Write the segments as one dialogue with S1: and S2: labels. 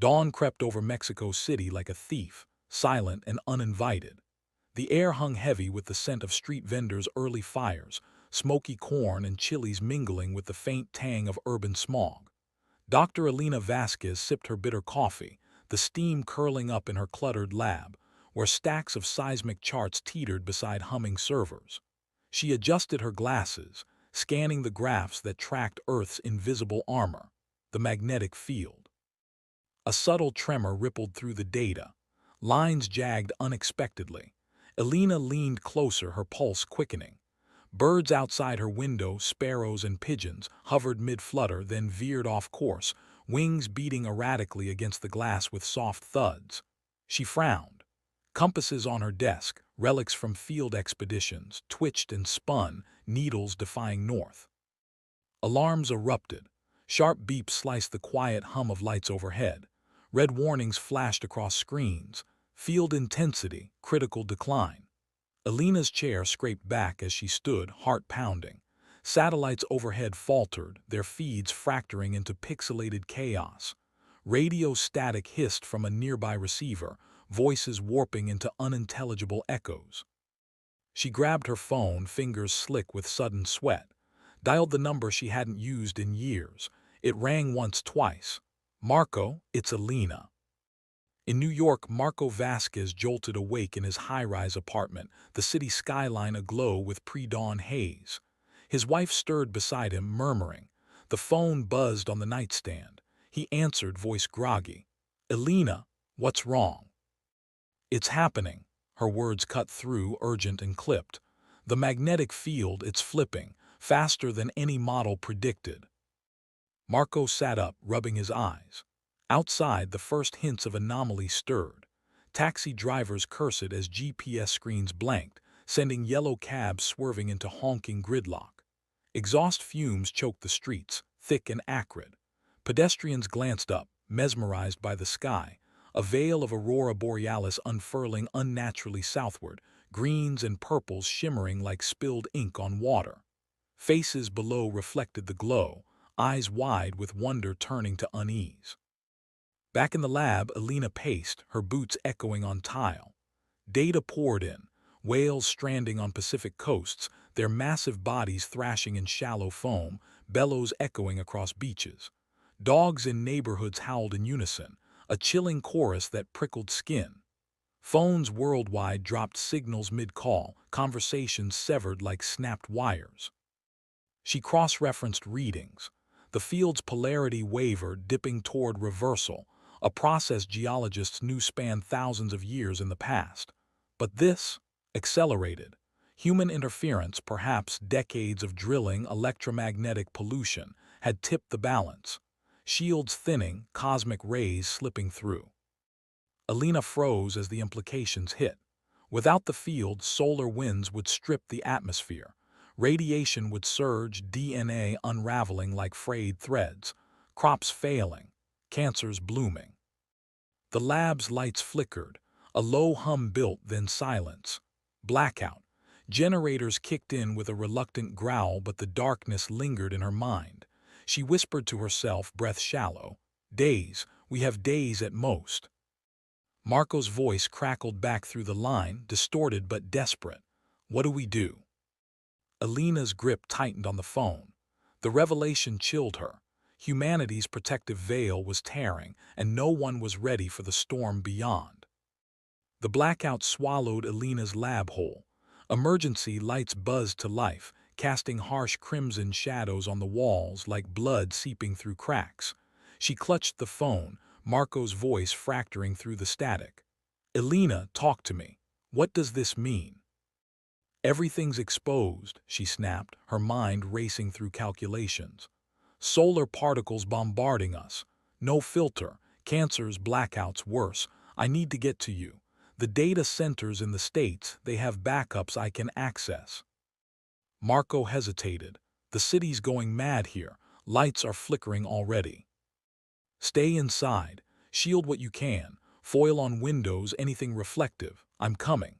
S1: Dawn crept over Mexico City like a thief, silent and uninvited. The air hung heavy with the scent of street vendors' early fires, smoky corn and chilies mingling with the faint tang of urban smog. Dr. Elena Vasquez sipped her bitter coffee, the steam curling up in her cluttered lab, where stacks of seismic charts teetered beside humming servers. She adjusted her glasses, scanning the graphs that tracked Earth's invisible armor, the magnetic field. A subtle tremor rippled through the data. Lines jagged unexpectedly. Elena leaned closer, her pulse quickening. Birds outside her window, sparrows and pigeons, hovered mid-flutter, then veered off course, wings beating erratically against the glass with soft thuds. She frowned. Compasses on her desk, relics from field expeditions, twitched and spun, needles defying north. Alarms erupted. Sharp beeps sliced the quiet hum of lights overhead. Red warnings flashed across screens. Field intensity, critical decline. Elena's chair scraped back as she stood, heart pounding. Satellites overhead faltered, their feeds fracturing into pixelated chaos. Radio static hissed from a nearby receiver, voices warping into unintelligible echoes. She grabbed her phone, fingers slick with sudden sweat. Dialed the number she hadn't used in years. It rang once, twice. "Marco, it's Elena." In New York, Marco Vasquez jolted awake in his high-rise apartment, the city skyline aglow with pre-dawn haze. His wife stirred beside him, murmuring. The phone buzzed on the nightstand. He answered, voice groggy. "Elena, what's wrong?" "It's happening." Her words cut through, urgent and clipped. "The magnetic field, it's flipping, faster than any model predicted." Marco sat up, rubbing his eyes. Outside, the first hints of anomaly stirred. Taxi drivers cursed as GPS screens blanked, sending yellow cabs swerving into honking gridlock. Exhaust fumes choked the streets, thick and acrid. Pedestrians glanced up, mesmerized by the sky, a veil of aurora borealis unfurling unnaturally southward, greens and purples shimmering like spilled ink on water. Faces below reflected the glow, eyes wide with wonder turning to unease. Back in the lab, Elena paced, her boots echoing on tile. Data poured in, whales stranding on Pacific coasts, their massive bodies thrashing in shallow foam, bellows echoing across beaches. Dogs in neighborhoods howled in unison, a chilling chorus that prickled skin. Phones worldwide dropped signals mid-call, conversations severed like snapped wires. She cross-referenced readings. The field's polarity wavered, dipping toward reversal, a process geologists knew spanned thousands of years in the past. But this accelerated. Human interference, perhaps decades of drilling, electromagnetic pollution, had tipped the balance. Shields thinning, cosmic rays slipping through. Elena froze as the implications hit. Without the field, solar winds would strip the atmosphere. Radiation would surge, DNA unraveling like frayed threads, crops failing, cancers blooming. The lab's lights flickered, a low hum built, then silence. Blackout. Generators kicked in with a reluctant growl, but the darkness lingered in her mind. She whispered to herself, breath shallow, "Days, we have days at most." Marco's voice crackled back through the line, distorted but desperate. "What do we do?" Elena's grip tightened on the phone. The revelation chilled her. Humanity's protective veil was tearing, and no one was ready for the storm beyond. The blackout swallowed Elena's lab hole. Emergency lights buzzed to life, casting harsh crimson shadows on the walls like blood seeping through cracks. She clutched the phone, Marco's voice fracturing through the static. "Elena, talk to me. What does this mean?" "Everything's exposed," she snapped, her mind racing through calculations. "Solar particles bombarding us. No filter. Cancers, blackouts, worse. I need to get to you. The data centers in the States, they have backups I can access." Marco hesitated. "The city's going mad here. Lights are flickering already." "Stay inside. Shield what you can. Foil on windows, anything reflective. I'm coming."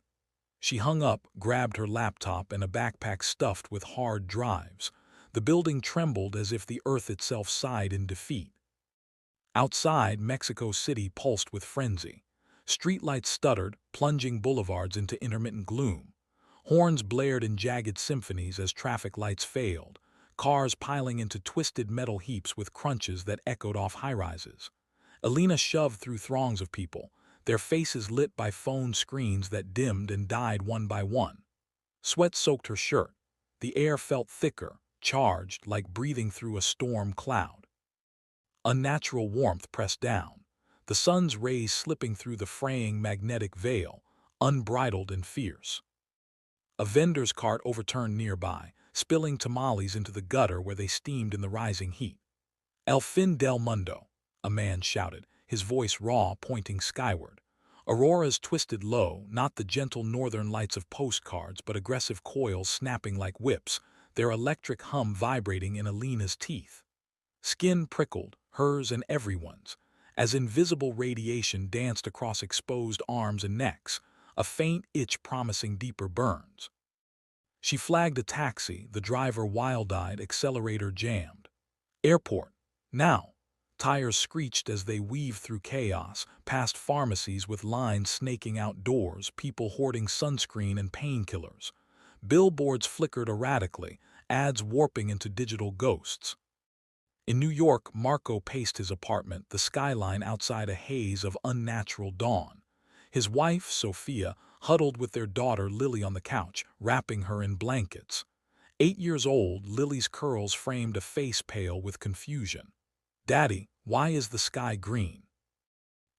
S1: She hung up, grabbed her laptop and a backpack stuffed with hard drives. The building trembled as if the earth itself sighed in defeat. Outside, Mexico City pulsed with frenzy. Streetlights stuttered, plunging boulevards into intermittent gloom. Horns blared in jagged symphonies as traffic lights failed, cars piling into twisted metal heaps with crunches that echoed off high-rises. Elena shoved through throngs of people, their faces lit by phone screens that dimmed and died one by one. Sweat soaked her shirt. The air felt thicker, charged, like breathing through a storm cloud. Unnatural warmth pressed down, the sun's rays slipping through the fraying magnetic veil, unbridled and fierce. A vendor's cart overturned nearby, spilling tamales into the gutter where they steamed in the rising heat. "El fin del mundo," a man shouted, his voice raw, pointing skyward. Auroras twisted low, not the gentle northern lights of postcards, but aggressive coils snapping like whips, their electric hum vibrating in Elena's teeth. Skin prickled, hers and everyone's, as invisible radiation danced across exposed arms and necks, a faint itch promising deeper burns. She flagged a taxi, the driver wild-eyed, accelerator jammed. "Airport, now!" Tires screeched as they weaved through chaos, past pharmacies with lines snaking outdoors, people hoarding sunscreen and painkillers. Billboards flickered erratically, ads warping into digital ghosts. In New York, Marco paced his apartment, the skyline outside a haze of unnatural dawn. His wife, Sophia, huddled with their daughter Lily on the couch, wrapping her in blankets. 8 years old, Lily's curls framed a face pale with confusion. "Daddy, why is the sky green?"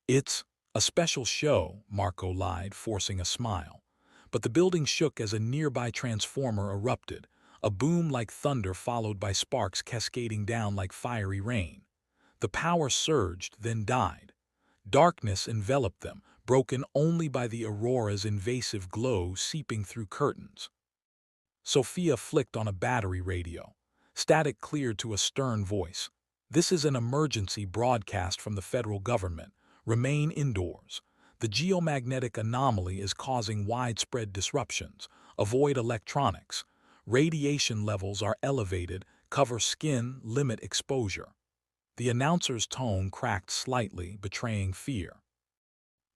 S1: "It's a special show," Marco lied, forcing a smile. But the building shook as a nearby transformer erupted, a boom like thunder followed by sparks cascading down like fiery rain. The power surged, then died. Darkness enveloped them, broken only by the aurora's invasive glow seeping through curtains. Sophia flicked on a battery radio. Static cleared to a stern voice. "This is an emergency broadcast from the federal government. Remain indoors. The geomagnetic anomaly is causing widespread disruptions. Avoid electronics. Radiation levels are elevated. Cover skin. Limit exposure." The announcer's tone cracked slightly, betraying fear.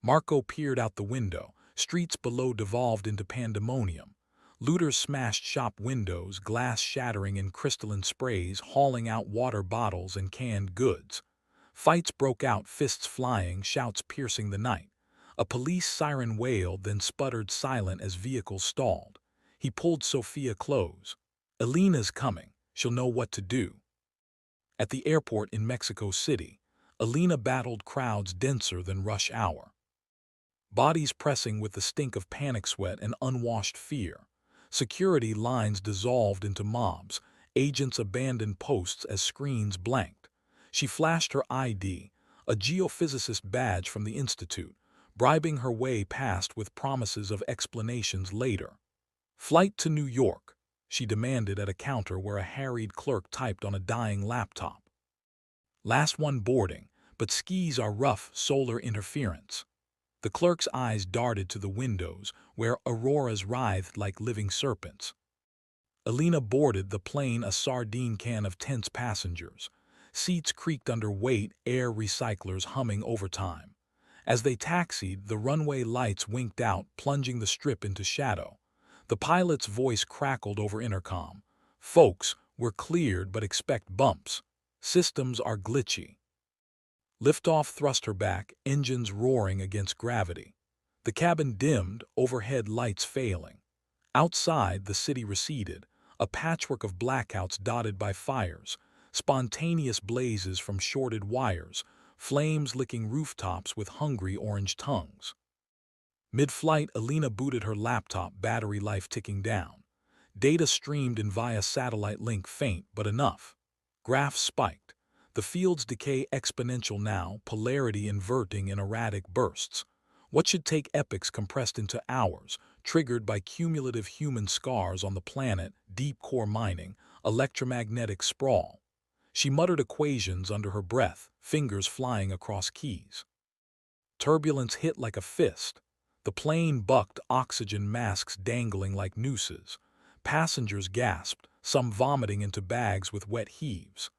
S1: Marco peered out the window. Streets below devolved into pandemonium. Looters smashed shop windows, glass shattering in crystalline sprays, hauling out water bottles and canned goods. Fights broke out, fists flying, shouts piercing the night. A police siren wailed, then sputtered silent as vehicles stalled. He pulled Sophia close. "Elena's coming. She'll know what to do." At the airport in Mexico City, Elena battled crowds denser than rush hour. Bodies pressing with the stink of panic sweat and unwashed fear. Security lines dissolved into mobs. Agents abandoned posts as screens blanked. She flashed her ID, a geophysicist badge from the Institute, bribing her way past with promises of explanations later. "Flight to New York," she demanded at a counter where a harried clerk typed on a dying laptop. "Last one boarding, but skis are rough, solar interference." The clerk's eyes darted to the windows, where auroras writhed like living serpents. Elena boarded the plane, a sardine can of tense passengers. Seats creaked under weight, air recyclers humming overtime. As they taxied, the runway lights winked out, plunging the strip into shadow. The pilot's voice crackled over intercom. "Folks, we're cleared, but expect bumps. Systems are glitchy." Liftoff thrust her back, engines roaring against gravity. The cabin dimmed, overhead lights failing. Outside, the city receded, a patchwork of blackouts dotted by fires, spontaneous blazes from shorted wires, flames licking rooftops with hungry orange tongues. Mid-flight, Elena booted her laptop, battery life ticking down. Data streamed in via satellite link, faint but enough. Graphs spiked. The field's decay exponential now, polarity inverting in erratic bursts. What should take epochs compressed into hours, triggered by cumulative human scars on the planet, deep core mining, electromagnetic sprawl. She muttered equations under her breath, fingers flying across keys. Turbulence hit like a fist. The plane bucked, oxygen masks dangling like nooses. Passengers gasped, some vomiting into bags with wet heaves.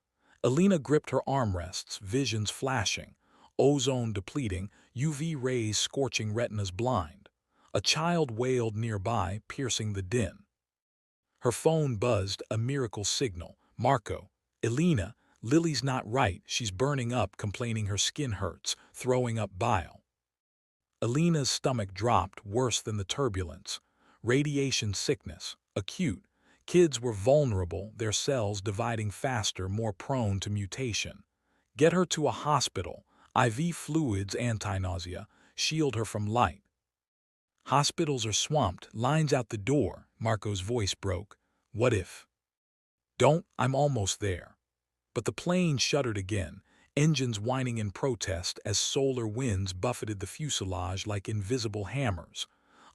S1: Elena gripped her armrests, visions flashing, ozone depleting, UV rays scorching retinas blind. A child wailed nearby, piercing the din. Her phone buzzed, a miracle signal. Marco, Elena, Lily's not right, she's burning up, complaining her skin hurts, throwing up bile. Elena's stomach dropped, worse than the turbulence. Radiation sickness, acute. Kids were vulnerable, their cells dividing faster, more prone to mutation. Get her to a hospital, IV fluids, anti-nausea, shield her from light. Hospitals are swamped, lines out the door, Marco's voice broke. What if? Don't, I'm almost there. But the plane shuddered again, engines whining in protest as solar winds buffeted the fuselage like invisible hammers.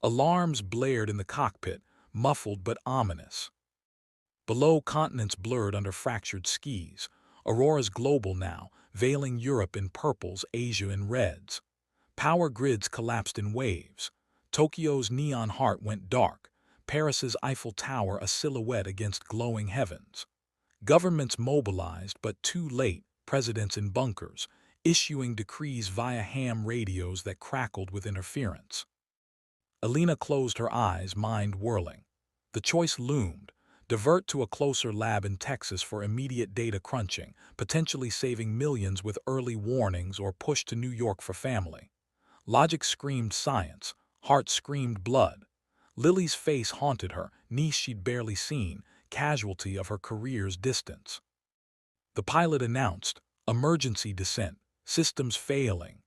S1: Alarms blared in the cockpit, muffled but ominous. Below, continents blurred under fractured skis. Auroras global now, veiling Europe in purples, Asia in reds. Power grids collapsed in waves. Tokyo's neon heart went dark, Paris's Eiffel Tower a silhouette against glowing heavens. Governments mobilized, but too late, presidents in bunkers, issuing decrees via ham radios that crackled with interference. Elena closed her eyes, mind whirling. The choice loomed: divert to a closer lab in Texas for immediate data crunching, potentially saving millions with early warnings, or push to New York for family. Logic screamed science, heart screamed blood. Lily's face haunted her, niece she'd barely seen, casualty of her career's distance. The pilot announced, emergency descent, systems failing.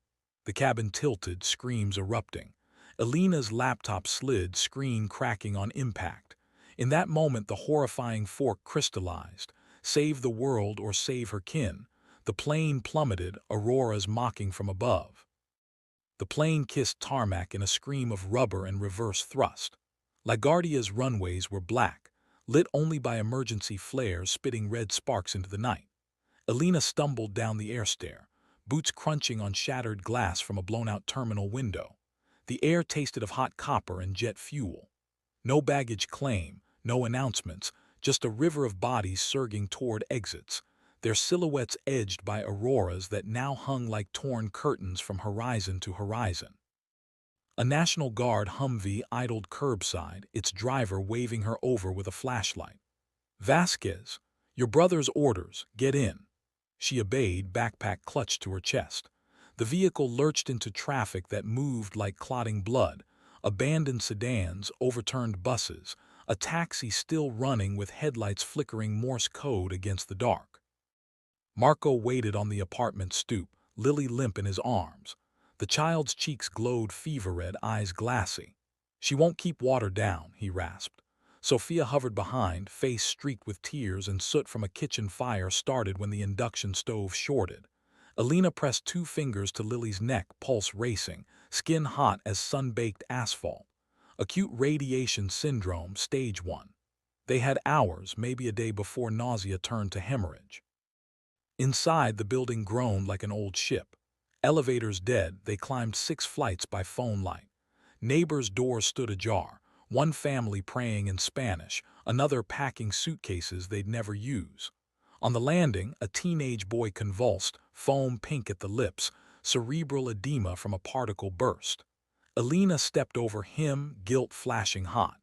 S1: The cabin tilted, screams erupting. Elena's laptop slid, screen cracking on impact. In that moment, the horrifying fork crystallized. Save the world or save her kin. The plane plummeted, auroras mocking from above. The plane kissed tarmac in a scream of rubber and reverse thrust. LaGuardia's runways were black, lit only by emergency flares spitting red sparks into the night. Elena stumbled down the air stair, boots crunching on shattered glass from a blown-out terminal window. The air tasted of hot copper and jet fuel. No baggage claim, no announcements, just a river of bodies surging toward exits, their silhouettes edged by auroras that now hung like torn curtains from horizon to horizon. A National Guard Humvee idled curbside, its driver waving her over with a flashlight. Vasquez, your brother's orders, get in. She obeyed, backpack clutched to her chest. The vehicle lurched into traffic that moved like clotting blood, abandoned sedans, overturned buses, a taxi still running with headlights flickering Morse code against the dark. Marco waited on the apartment stoop, Lily limp in his arms. The child's cheeks glowed fever-red, eyes glassy. She won't keep water down, he rasped. Sophia hovered behind, face streaked with tears, and soot from a kitchen fire started when the induction stove shorted. Elena pressed 2 fingers to Lily's neck, pulse racing, skin hot as sun-baked asphalt. Acute radiation syndrome, stage 1. They had hours, maybe a day, before nausea turned to hemorrhage. Inside, the building groaned like an old ship. Elevators dead, they climbed 6 flights by phone light. Neighbors' doors stood ajar, one family praying in Spanish, another packing suitcases they'd never use. On the landing, a teenage boy convulsed, foam pink at the lips, cerebral edema from a particle burst. Elena stepped over him, guilt flashing hot.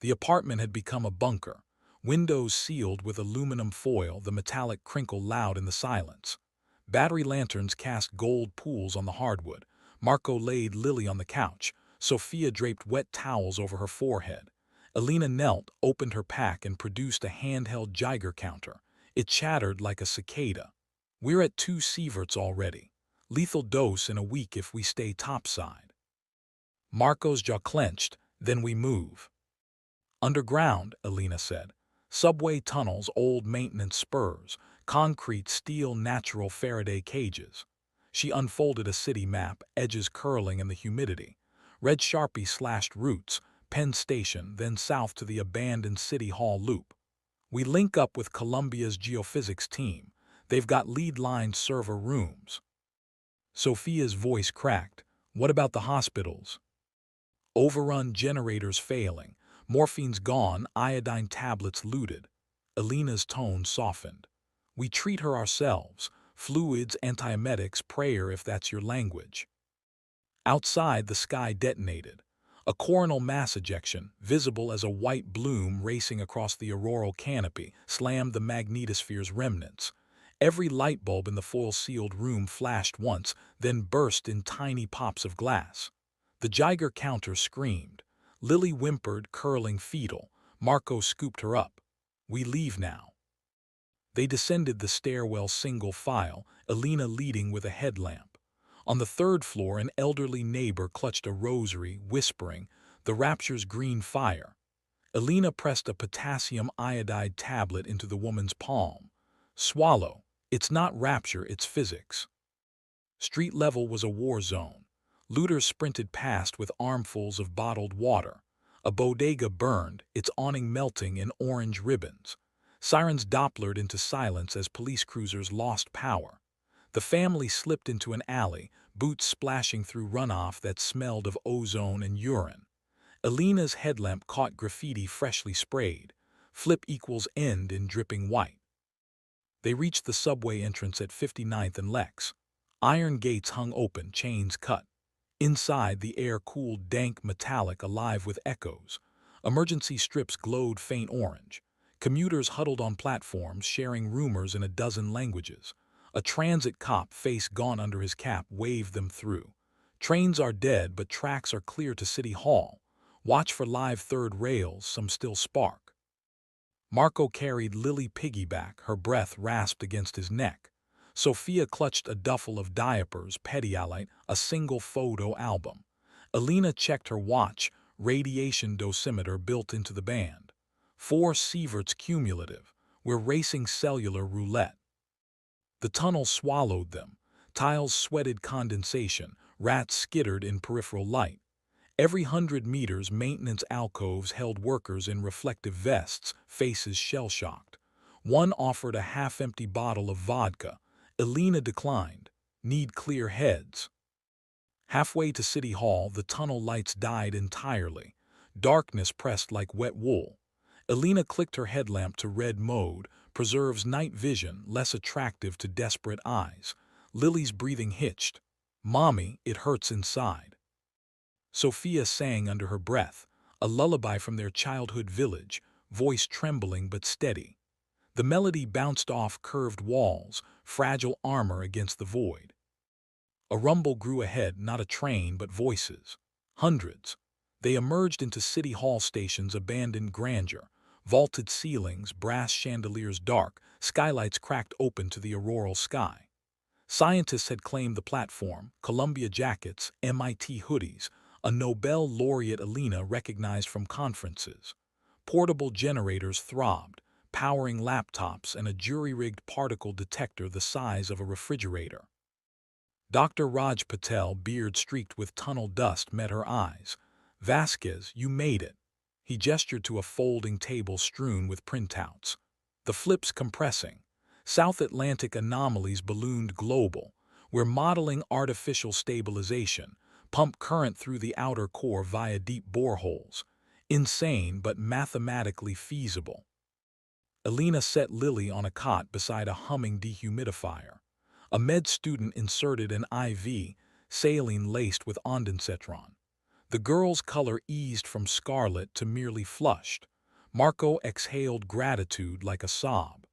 S1: The apartment had become a bunker. Windows sealed with aluminum foil, the metallic crinkle loud in the silence. Battery lanterns cast gold pools on the hardwood. Marco laid Lily on the couch. Sophia draped wet towels over her forehead. Elena knelt, opened her pack, and produced a handheld Geiger counter. It chattered like a cicada. We're at 2 sieverts already. Lethal dose in a week if we stay topside. Marco's jaw clenched. Then we move. Underground, Elena said. Subway tunnels, old maintenance spurs, concrete, steel, natural Faraday cages. She unfolded a city map, edges curling in the humidity. Red Sharpie slashed routes, Penn Station, then south to the abandoned City Hall loop. We link up with Columbia's geophysics team. They've got lead-lined server rooms. Sophia's voice cracked. What about the hospitals? Overrun, generators failing. Morphine's gone, iodine tablets looted. Elena's tone softened. We treat her ourselves. Fluids, antiemetics, prayer if that's your language. Outside, the sky detonated. A coronal mass ejection, visible as a white bloom racing across the auroral canopy, slammed the magnetosphere's remnants. Every light bulb in the foil-sealed room flashed once, then burst in tiny pops of glass. The Geiger counter screamed. Lily whimpered, curling fetal. Marco scooped her up. We leave now. They descended the stairwell single file, Elena leading with a headlamp. On the third floor, an elderly neighbor clutched a rosary, whispering, "The rapture's green fire." Elena pressed a potassium iodide tablet into the woman's palm. "Swallow. It's not rapture, it's physics." Street level was a war zone. Looters sprinted past with armfuls of bottled water. A bodega burned, its awning melting in orange ribbons. Sirens dopplered into silence as police cruisers lost power. The family slipped into an alley, boots splashing through runoff that smelled of ozone and urine. Elena's headlamp caught graffiti freshly sprayed. Flip equals end in dripping white. They reached the subway entrance at 59th and Lex. Iron gates hung open, chains cut. Inside, the air cooled, dank, metallic, alive with echoes. Emergency strips glowed faint orange. Commuters huddled on platforms, sharing rumors in a dozen languages. A transit cop, face gone under his cap, waved them through. Trains are dead, but tracks are clear to City Hall. Watch for live third rails, some still spark. Marco carried Lily piggyback, her breath rasped against his neck. Sophia clutched a duffel of diapers, Pedialyte, a single photo album. Elena checked her watch, radiation dosimeter built into the band. 4 sieverts cumulative. We're racing cellular roulette. The tunnel swallowed them. Tiles sweated condensation. Rats skittered in peripheral light. Every 100 meters, maintenance alcoves held workers in reflective vests, faces shell-shocked. One offered a half-empty bottle of vodka. Elena declined. Need clear heads. Halfway to City Hall, the tunnel lights died entirely. Darkness pressed like wet wool. Elena clicked her headlamp to red mode, preserves night vision, less attractive to desperate eyes. Lily's breathing hitched. "Mommy, it hurts inside." Sophia sang under her breath, a lullaby from their childhood village, voice trembling but steady. The melody bounced off curved walls, fragile armor against the void. A rumble grew ahead, not a train, but voices. Hundreds. They emerged into City Hall Station's abandoned grandeur. Vaulted ceilings, brass chandeliers dark, skylights cracked open to the auroral sky. Scientists had claimed the platform, Columbia jackets, MIT hoodies, a Nobel laureate Elena recognized from conferences. Portable generators throbbed, powering laptops and a jury-rigged particle detector the size of a refrigerator. Dr. Raj Patel, beard streaked with tunnel dust, met her eyes. "Vasquez, you made it." He gestured to a folding table strewn with printouts. The flips compressing. South Atlantic anomalies ballooned global. We're modeling artificial stabilization, pump current through the outer core via deep boreholes. Insane, but mathematically feasible. Elena set Lily on a cot beside a humming dehumidifier. A med student inserted an IV, saline laced with ondansetron. The girl's color eased from scarlet to merely flushed. Marco exhaled gratitude like a sob.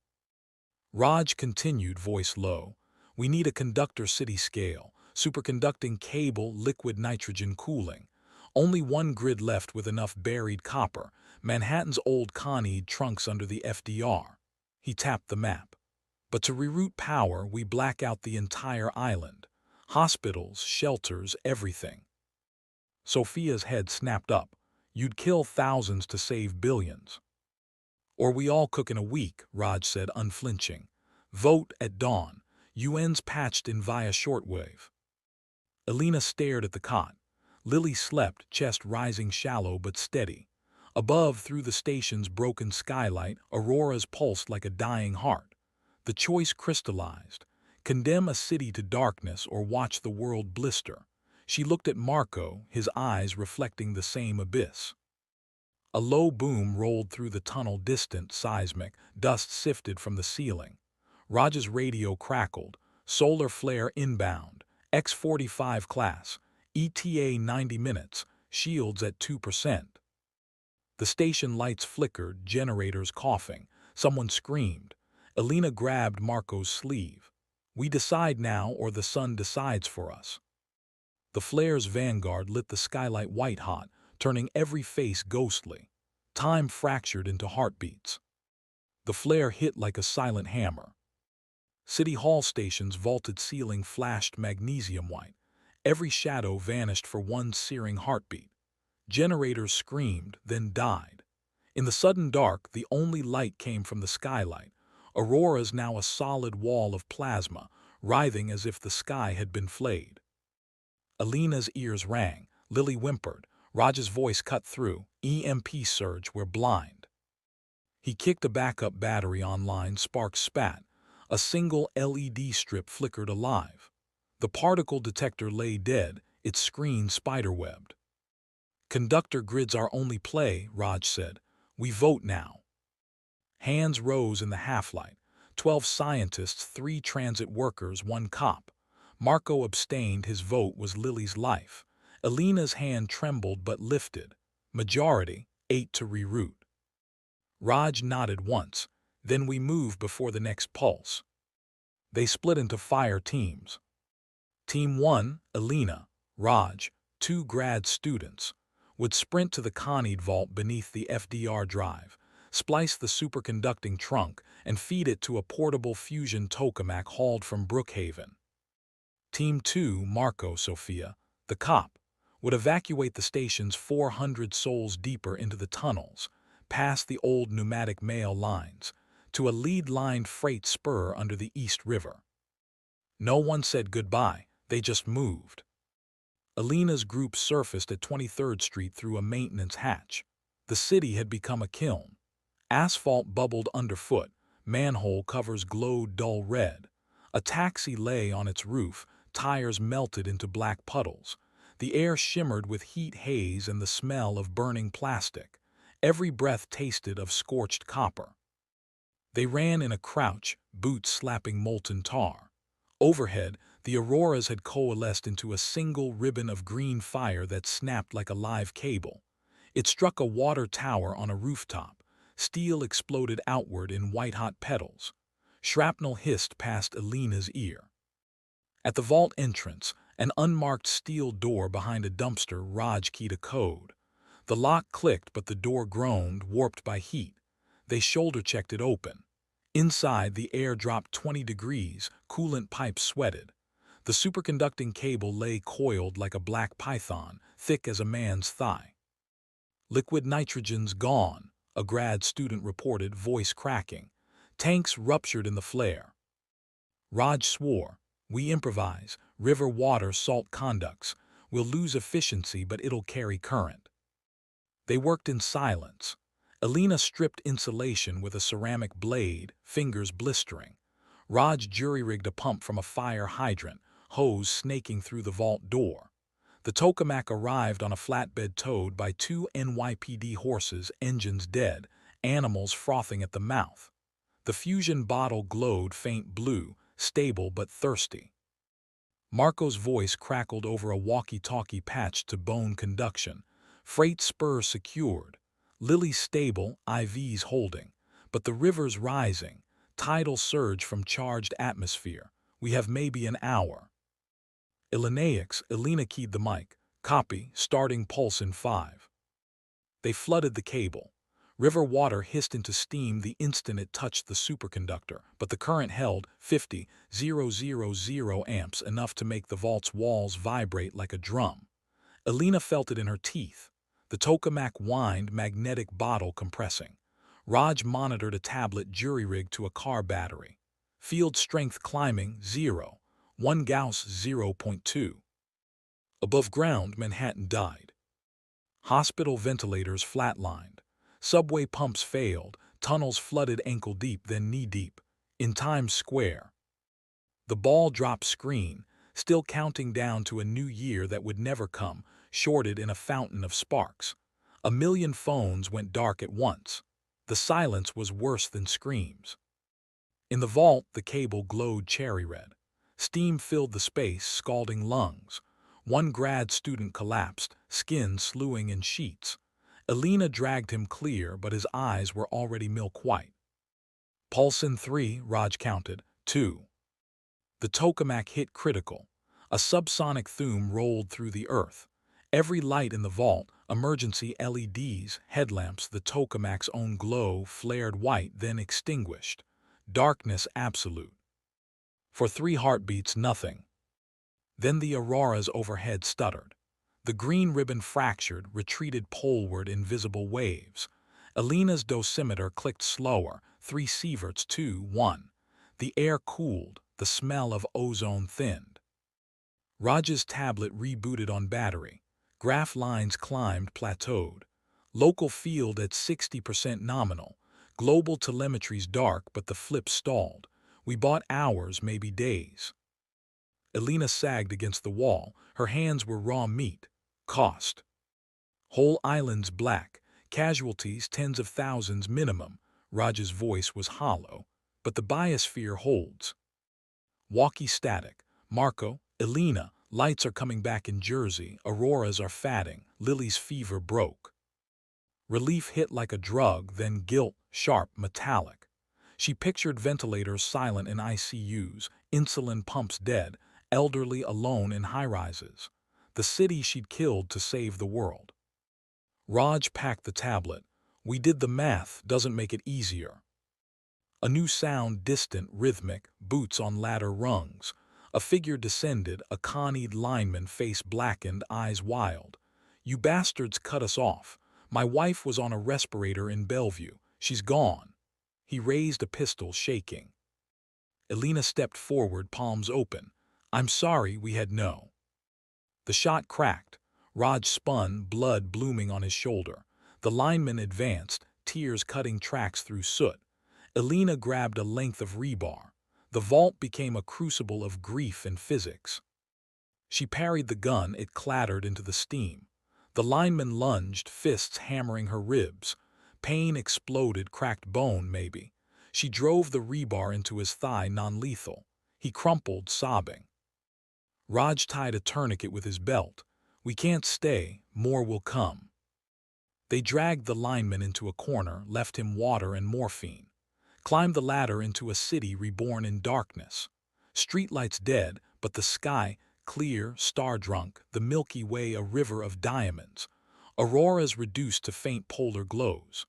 S1: Raj continued, voice low. "We need a conductor city scale, superconducting cable, liquid nitrogen cooling. Only one grid left with enough buried copper, Manhattan's old Conneed trunks under the FDR." He tapped the map. "But to reroute power, we black out the entire island. Hospitals, shelters, everything." Sophia's head snapped up. "You'd kill thousands to save billions." "Or we all cook in a week," Raj said, unflinching. "Vote at dawn. UN's patched in via shortwave." Elena stared at the cot. Lily slept, chest rising shallow but steady. Above, through the station's broken skylight, auroras pulsed like a dying heart. The choice crystallized. Condemn a city to darkness or watch the world blister. She looked at Marco, his eyes reflecting the same abyss. A low boom rolled through the tunnel, distant, seismic. Dust sifted from the ceiling. Raj's radio crackled. Solar flare inbound. X-45 class. ETA 90 minutes. Shields at 2%. The station lights flickered, generators coughing. Someone screamed. Elena grabbed Marco's sleeve. We decide now or the sun decides for us. The flare's vanguard lit the skylight white-hot, turning every face ghostly. Time fractured into heartbeats. The flare hit like a silent hammer. City Hall station's vaulted ceiling flashed magnesium white. Every shadow vanished for one searing heartbeat. Generators screamed, then died. In the sudden dark, the only light came from the skylight. Aurora's now a solid wall of plasma, writhing as if the sky had been flayed. Elena's ears rang. Lily whimpered. Raj's voice cut through. EMP surge, we're blind. He kicked a backup battery online, sparks spat. A single LED strip flickered alive. The particle detector lay dead, its screen spiderwebbed. Conductor grid's our only play, Raj said. We vote now. Hands rose in the half-light. 12 scientists, 3 transit workers, 1 cop. Marco abstained, his vote was Lily's life. Elena's hand trembled but lifted. Majority, 8 to reroute. Raj nodded once. Then we move before the next pulse. They split into fire teams. Team 1, Elena, Raj, 2 grad students, would sprint to the Conide vault beneath the FDR drive, splice the superconducting trunk, and feed it to a portable fusion tokamak hauled from Brookhaven. Team 2, Marco, Sophia, the cop, would evacuate the station's 400 souls deeper into the tunnels, past the old pneumatic mail lines, to a lead-lined freight spur under the East River. No one said goodbye, they just moved. Elena's group surfaced at 23rd Street through a maintenance hatch. The city had become a kiln. Asphalt bubbled underfoot, manhole covers glowed dull red. A taxi lay on its roof, tires melted into black puddles. The air shimmered with heat haze and the smell of burning plastic. Every breath tasted of scorched copper. They ran in a crouch, boots slapping molten tar. Overhead, the auroras had coalesced into a single ribbon of green fire that snapped like a live cable. It struck a water tower on a rooftop. Steel exploded outward in white-hot petals. Shrapnel hissed past Elena's ear. At the vault entrance, an unmarked steel door behind a dumpster, Raj keyed a code. The lock clicked, but the door groaned, warped by heat. They shoulder-checked it open. Inside, the air dropped 20 degrees, coolant pipes sweated. The superconducting cable lay coiled like a black python, thick as a man's thigh. Liquid nitrogen's gone, a grad student reported, voice cracking. Tanks ruptured in the flare. Raj swore, we improvise, river water salt conducts. We'll lose efficiency, but it'll carry current. They worked in silence. Elena stripped insulation with a ceramic blade, fingers blistering. Raj jury-rigged a pump from a fire hydrant, hose snaking through the vault door. The tokamak arrived on a flatbed towed by 2 NYPD horses, engines dead, animals frothing at the mouth. The fusion bottle glowed faint blue, stable but thirsty. Marco's voice crackled over a walkie-talkie patched to bone conduction. Freight spur secured. Lily stable, IVs holding. But the river's rising. Tidal surge from charged atmosphere. We have maybe an hour. Elena keyed the mic. Copy, starting pulse in 5. They flooded the cable. River water hissed into steam the instant it touched the superconductor, but the current held 50,000 amps, enough to make the vault's walls vibrate like a drum. Elena felt it in her teeth. The tokamak whined, magnetic bottle compressing. Raj monitored a tablet jury-rigged to a car battery. Field strength climbing, 0. 1 Gauss, 0.2. Above ground, Manhattan died. Hospital ventilators flatlined. Subway pumps failed. Tunnels flooded ankle-deep, then knee-deep. In Times Square. The ball-drop screen, still counting down to a new year that would never come, shorted in a fountain of sparks. 1 million phones went dark at once. The silence was worse than screams. In the vault, the cable glowed cherry red. Steam filled the space, scalding lungs. One grad student collapsed, skin slewing in sheets. Elena dragged him clear, but his eyes were already milk white. Pulse in 3, Raj counted. 2. The tokamak hit critical. A subsonic thume rolled through the earth. Every light in the vault, emergency LEDs, headlamps, the tokamak's own glow, flared white, then extinguished. Darkness absolute. For 3 heartbeats, nothing. Then the auroras overhead stuttered. The green ribbon fractured, retreated poleward in visible waves. Elena's dosimeter clicked slower, 3 sieverts, 2, 1. The air cooled, the smell of ozone thinned. Raj's tablet rebooted on battery. Graph lines climbed, plateaued. Local field at 60% nominal. Global telemetry's dark, but the flip stalled. We bought hours, maybe days. Elena sagged against the wall. Her hands were raw meat. Cost. Whole islands black. Casualties tens of thousands minimum. Raj's voice was hollow. But the biosphere holds. Walkie static. Marco, Elena, lights are coming back in Jersey. Auroras are fatting. Lily's fever broke. Relief hit like a drug, then guilt, sharp, metallic. She pictured ventilators silent in ICUs, insulin pumps dead, elderly alone in high-rises. The city she'd killed to save the world. Raj packed the tablet. We did the math, doesn't make it easier. A new sound, distant, rhythmic, boots on ladder rungs. A figure descended, a conied lineman, face blackened, eyes wild. You bastards cut us off. My wife was on a respirator in Bellevue. She's gone. He raised a pistol, shaking. Elena stepped forward, palms open. I'm sorry, we had no. The shot cracked. Raj spun, blood blooming on his shoulder. The lineman advanced, tears cutting tracks through soot. Elena grabbed a length of rebar. The vault became a crucible of grief and physics. She parried the gun, it clattered into the steam. The lineman lunged, fists hammering her ribs. Pain exploded, cracked bone, maybe. She drove the rebar into his thigh, non-lethal. He crumpled, sobbing. Raj tied a tourniquet with his belt. We can't stay, more will come. They dragged the lineman into a corner, left him water and morphine. Climbed the ladder into a city reborn in darkness. Streetlights dead, but the sky, clear, star-drunk, the Milky Way a river of diamonds. Auroras reduced to faint polar glows.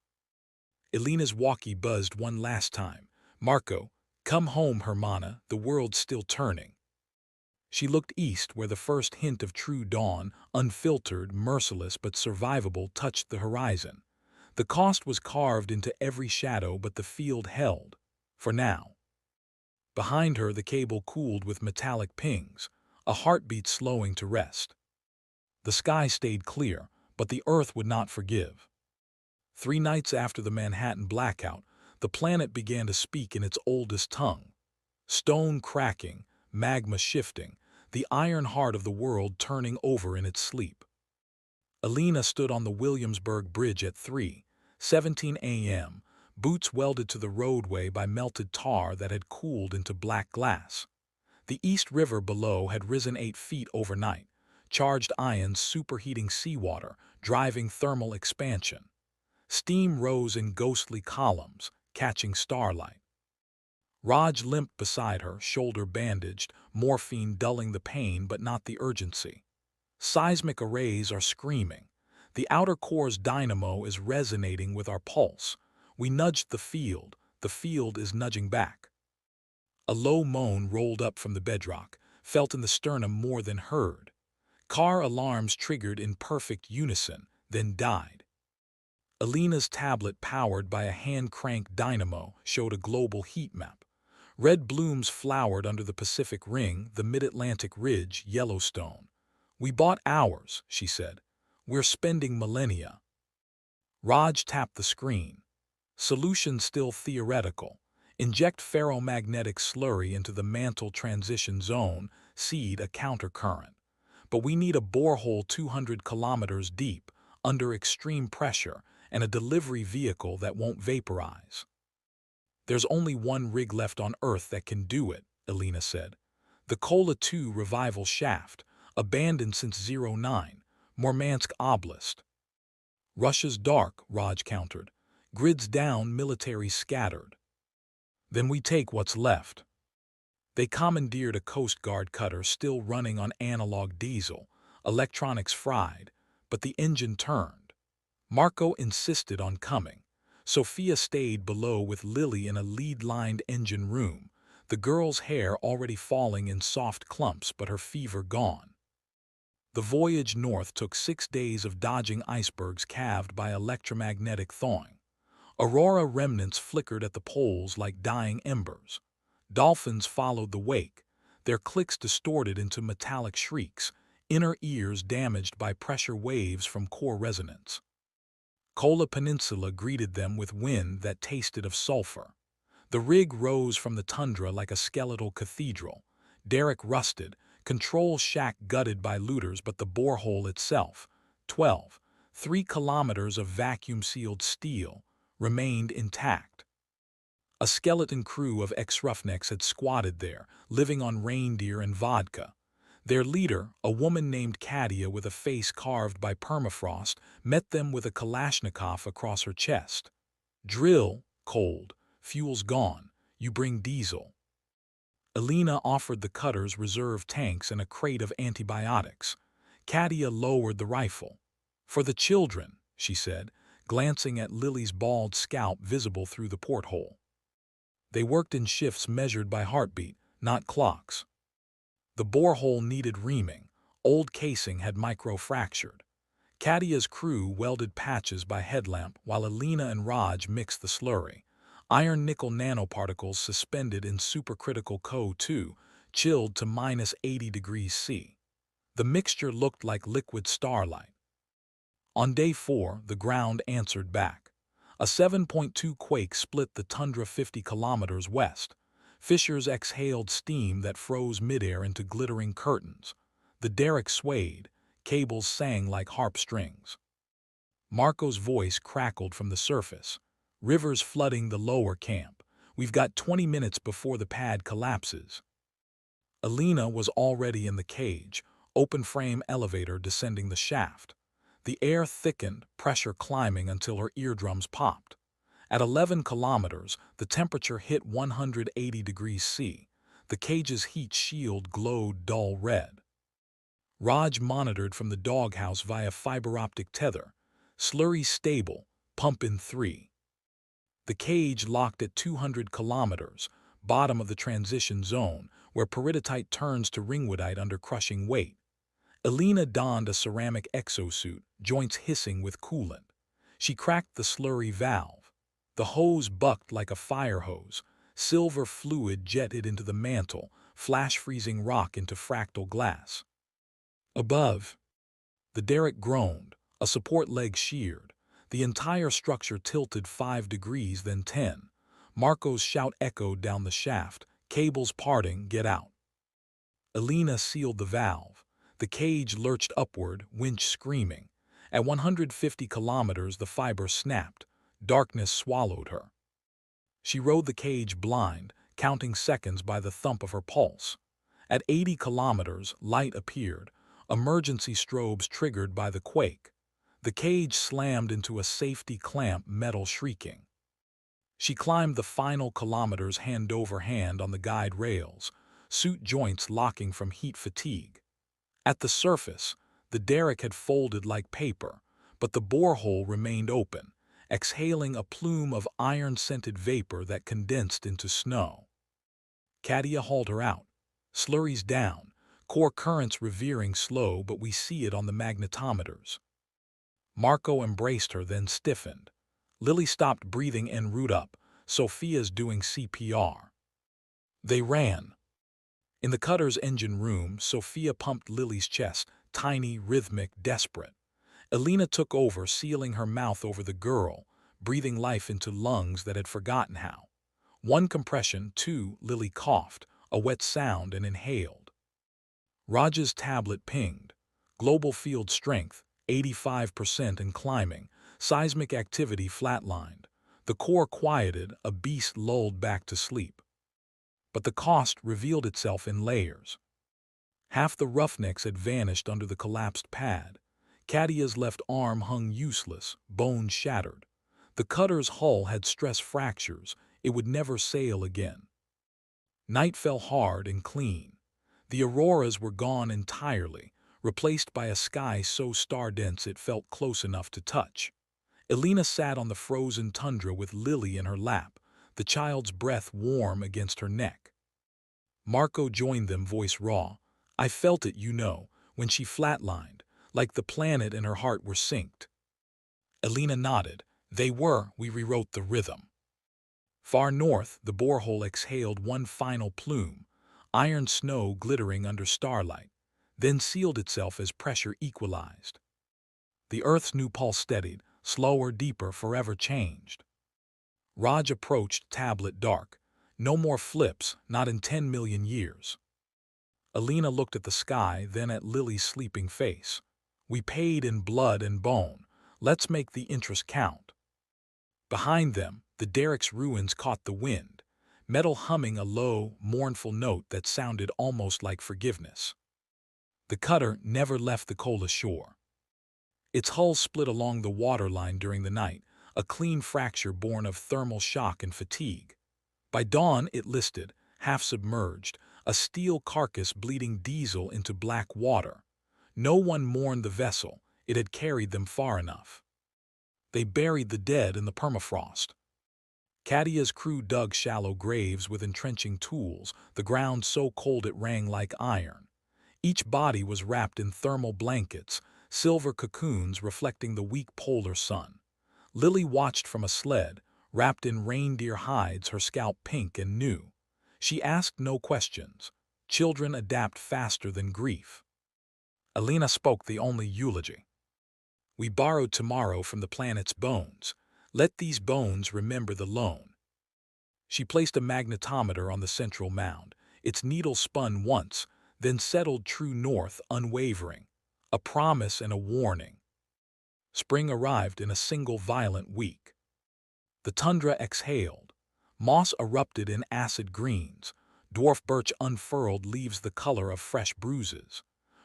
S1: Elena's walkie buzzed one last time. Marco, come home, Hermana, the world's still turning. She looked east where the first hint of true dawn, unfiltered, merciless but survivable, touched the horizon. The cost was carved into every shadow, but the field held. For now. Behind her, the cable cooled with metallic pings, a heartbeat slowing to rest. The sky stayed clear, but the earth would not forgive. 3 nights after the Manhattan blackout, the planet began to speak in its oldest tongue. Stone cracking, magma shifting, the iron heart of the world turning over in its sleep. Elena stood on the Williamsburg Bridge at 3:17 a.m., boots welded to the roadway by melted tar that had cooled into black glass. The East River below had risen 8 feet overnight, charged ions superheating seawater, driving thermal expansion. Steam rose in ghostly columns, catching starlight. Raj limped beside her, shoulder bandaged, morphine dulling the pain but not the urgency. Seismic arrays are screaming. The outer core's dynamo is resonating with our pulse. We nudged the field is nudging back. A low moan rolled up from the bedrock, felt in the sternum more than heard. Car alarms triggered in perfect unison, then died. Elena's tablet, powered by a hand-cranked dynamo, showed a global heat map. Red blooms flowered under the Pacific Ring, the Mid-Atlantic Ridge, Yellowstone. We bought hours, she said. We're spending millennia. Raj tapped the screen. Solution still theoretical. Inject ferromagnetic slurry into the mantle transition zone, seed a countercurrent. But we need a borehole 200 kilometers deep, under extreme pressure, and a delivery vehicle that won't vaporize. There's only one rig left on Earth that can do it, Elena said. The Kola 2 revival shaft, abandoned since '09, Murmansk Oblast. Russia's dark, Raj countered. Grids down, military scattered. Then we take what's left. They commandeered a Coast Guard cutter still running on analog diesel, electronics fried, but the engine turned. Marco insisted on coming. Sophia stayed below with Lily in a lead-lined engine room, the girl's hair already falling in soft clumps but her fever gone. The voyage north took 6 days of dodging icebergs calved by electromagnetic thawing. Aurora remnants flickered at the poles like dying embers. Dolphins followed the wake, their clicks distorted into metallic shrieks, inner ears damaged by pressure waves from core resonance. Kola Peninsula greeted them with wind that tasted of sulfur. The rig rose from the tundra like a skeletal cathedral. Derrick rusted, control shack gutted by looters, but the borehole itself, 3 kilometers of vacuum-sealed steel, remained intact. A skeleton crew of ex-roughnecks had squatted there, living on reindeer and vodka. Their leader, a woman named Katia with a face carved by permafrost, met them with a Kalashnikov across her chest. Drill, cold, fuel's gone, you bring diesel. Elena offered the cutter's reserve tanks and a crate of antibiotics. Katia lowered the rifle. For the children, she said, glancing at Lily's bald scalp visible through the porthole. They worked in shifts measured by heartbeat, not clocks. The borehole needed reaming. Old casing had micro-fractured. Katia's crew welded patches by headlamp while Elena and Raj mixed the slurry. Iron-nickel nanoparticles suspended in supercritical Co2, chilled to -80 degrees C. The mixture looked like liquid starlight. On day 4, the ground answered back. A 7.2 quake split the tundra 50 kilometers west. Fissures exhaled steam that froze midair into glittering curtains. The derrick swayed, cables sang like harp strings. Marco's voice crackled from the surface. Rivers flooding the lower camp. We've got 20 minutes before the pad collapses. Elena was already in the cage, open-frame elevator descending the shaft. The air thickened, pressure climbing until her eardrums popped. At 11 kilometers, the temperature hit 180 degrees C. The cage's heat shield glowed dull red. Raj monitored from the doghouse via fiber-optic tether. Slurry stable, pump in 3. The cage locked at 200 kilometers, bottom of the transition zone, where peridotite turns to ringwoodite under crushing weight. Elena donned a ceramic exosuit, joints hissing with coolant. She cracked the slurry valve. The hose bucked like a fire hose. Silver fluid jetted into the mantle, flash-freezing rock into fractal glass. Above, the derrick groaned, a support leg sheared. The entire structure tilted 5 degrees, then 10. Marco's shout echoed down the shaft, cables parting, get out. Elena sealed the valve. The cage lurched upward, winch screaming. At 150 kilometers, the fiber snapped. Darkness swallowed her. She rode the cage blind, counting seconds by the thump of her pulse. At 80 kilometers, light appeared, emergency strobes triggered by the quake. The cage slammed into a safety clamp, metal shrieking. She climbed the final kilometers hand over hand on the guide rails, suit joints locking from heat fatigue. At the surface, the derrick had folded like paper, but the borehole remained open, exhaling a plume of iron-scented vapor that condensed into snow. Katia hauled her out. Slurries down, core currents revering slow, but we see it on the magnetometers. Marco embraced her, then stiffened. Lily stopped breathing en route up. Sophia's doing CPR. They ran. In the cutter's engine room, Sophia pumped Lily's chest, tiny, rhythmic, desperate. Elena took over, sealing her mouth over the girl, breathing life into lungs that had forgotten how. 1 compression, 2, Lily coughed, a wet sound, and inhaled. Raj's tablet pinged. Global field strength, 85% and climbing. Seismic activity flatlined. The core quieted, a beast lulled back to sleep. But the cost revealed itself in layers. Half the roughnecks had vanished under the collapsed pad. Kadia's left arm hung useless, bones shattered. The cutter's hull had stress fractures. It would never sail again. Night fell hard and clean. The auroras were gone entirely, replaced by a sky so star-dense it felt close enough to touch. Elena sat on the frozen tundra with Lily in her lap, the child's breath warm against her neck. Marco joined them, voice raw. I felt it, you know, when she flatlined, like the planet and her heart were synced. Elena nodded. They were, we rewrote the rhythm. Far north, the borehole exhaled one final plume, iron snow glittering under starlight, then sealed itself as pressure equalized. The Earth's new pulse steadied, slower, deeper, forever changed. Raj approached, tablet dark. No more flips, not in 10 million years. Elena looked at the sky, then at Lily's sleeping face. We paid in blood and bone. Let's make the interest count. Behind them, the derrick's ruins caught the wind, metal humming a low, mournful note that sounded almost like forgiveness. The cutter never left the Kola shore. Its hull split along the waterline during the night, a clean fracture born of thermal shock and fatigue. By dawn it listed, half submerged, a steel carcass bleeding diesel into black water. No one mourned the vessel, it had carried them far enough. They buried the dead in the permafrost. Kadia's crew dug shallow graves with entrenching tools, the ground so cold it rang like iron. Each body was wrapped in thermal blankets, silver cocoons reflecting the weak polar sun. Lily watched from a sled, wrapped in reindeer hides, her scalp pink and new. She asked no questions. Children adapt faster than grief. Elena spoke the only eulogy. We borrowed tomorrow from the planet's bones. Let these bones remember the loan. She placed a magnetometer on the central mound. Its needle spun once, then settled true north, unwavering. A promise and a warning. Spring arrived in a single violent week. The tundra exhaled. Moss erupted in acid greens. Dwarf birch unfurled leaves the color of fresh bruises.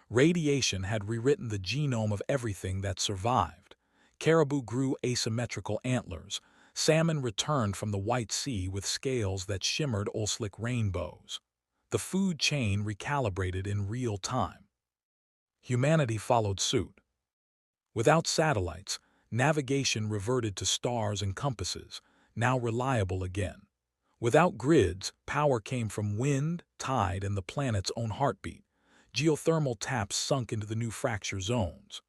S1: Radiation had rewritten the genome of everything that survived. Caribou grew asymmetrical antlers. Salmon returned from the White Sea with scales that shimmered Olslick rainbows. The food chain recalibrated in real time. Humanity followed suit. Without satellites, navigation reverted to stars and compasses, now reliable again. Without grids, power came from wind, tide, and the planet's own heartbeat. Geothermal taps sunk into the new fracture zones.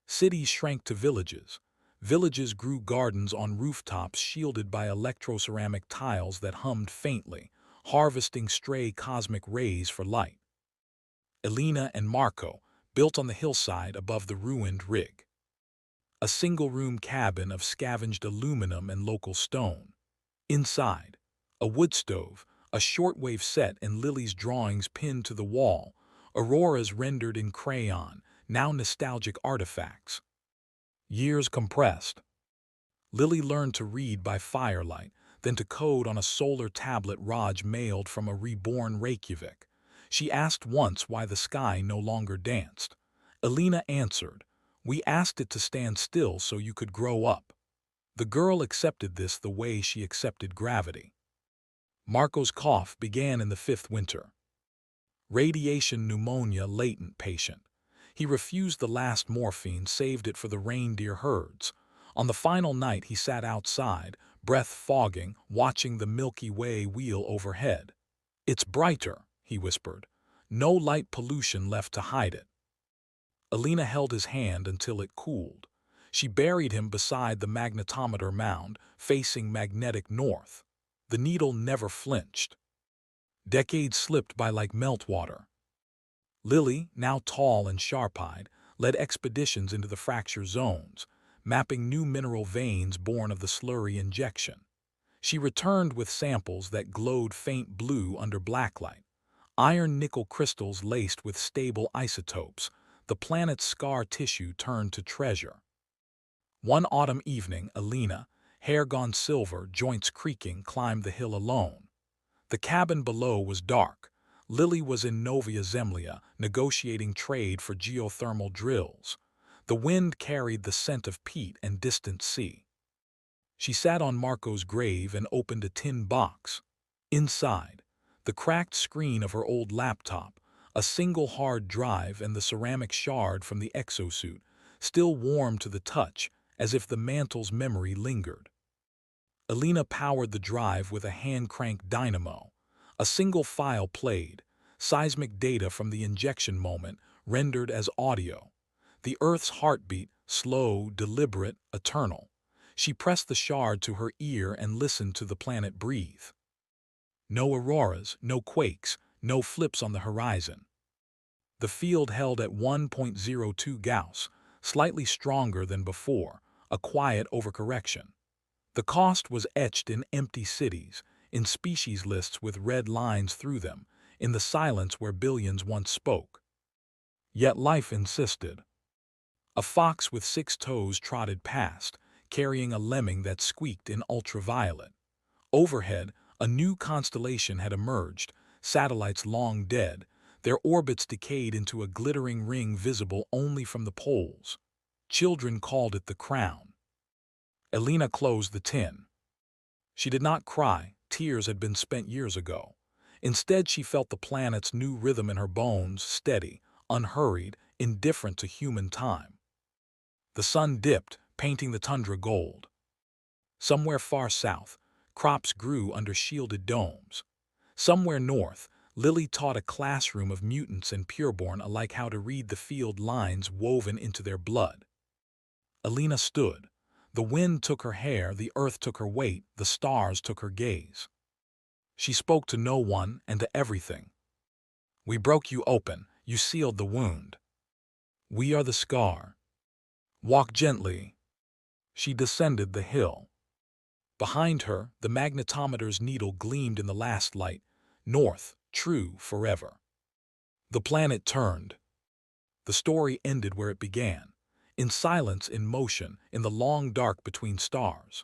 S1: Cities shrank to villages. Villages grew gardens on rooftops shielded by electroceramic tiles that hummed faintly, harvesting stray cosmic rays for light. Elena and Marco built on the hillside above the ruined rig. A single-room cabin of scavenged aluminum and local stone. Inside, a wood stove, a shortwave set, and Lily's drawings pinned to the wall, auroras rendered in crayon, now nostalgic artifacts. Years compressed. Lily learned to read by firelight, then to code on a solar tablet Raj mailed from a reborn Reykjavik. She asked once why the sky no longer danced. Elena answered, "We asked it to stand still so you could grow up." The girl accepted this the way she accepted gravity. Marco's cough began in the 5th winter. Radiation pneumonia latent patient. He refused the last morphine, saved it for the reindeer herds. On the final night he sat outside, breath fogging, watching the Milky Way wheel overhead. "It's brighter," he whispered. "No light pollution left to hide it." Elena held his hand until it cooled. She buried him beside the magnetometer mound, facing magnetic north. The needle never flinched. Decades slipped by like meltwater. Lily, now tall and sharp-eyed, led expeditions into the fracture zones, mapping new mineral veins born of the slurry injection. She returned with samples that glowed faint blue under blacklight, iron-nickel crystals laced with stable isotopes. The planet's scar tissue turned to treasure. One autumn evening, Elena, hair gone silver, joints creaking, climbed the hill alone. The cabin below was dark. Lily was in Novia Zemlya, negotiating trade for geothermal drills. The wind carried the scent of peat and distant sea. She sat on Marco's grave and opened a tin box. Inside, the cracked screen of her old laptop, a single hard drive and the ceramic shard from the exosuit, still warm to the touch, as if the mantle's memory lingered. Elena powered the drive with a hand-cranked dynamo. A single file played, seismic data from the injection moment, rendered as audio. The Earth's heartbeat, slow, deliberate, eternal. She pressed the shard to her ear and listened to the planet breathe. No auroras, no quakes, no flips on the horizon. The field held at 1.02 Gauss, slightly stronger than before, a quiet overcorrection. The cost was etched in empty cities, in species lists with red lines through them, in the silence where billions once spoke. Yet life insisted. A fox with 6 toes trotted past, carrying a lemming that squeaked in ultraviolet. Overhead, a new constellation had emerged, satellites long dead, their orbits decayed into a glittering ring visible only from the poles. Children called it the crown. Elena closed the tin. She did not cry, tears had been spent years ago. Instead, she felt the planet's new rhythm in her bones, steady, unhurried, indifferent to human time. The sun dipped, painting the tundra gold. Somewhere far south, crops grew under shielded domes. Somewhere north, Lily taught a classroom of mutants and pureborn alike how to read the field lines woven into their blood. Elena stood. The wind took her hair, the earth took her weight, the stars took her gaze. She spoke to no one and to everything. We broke you open, you sealed the wound. We are the scar. Walk gently. She descended the hill. Behind her, the magnetometer's needle gleamed in the last light. North, true forever. The planet turned. The story ended where it began. In silence, in motion, in the long dark between stars.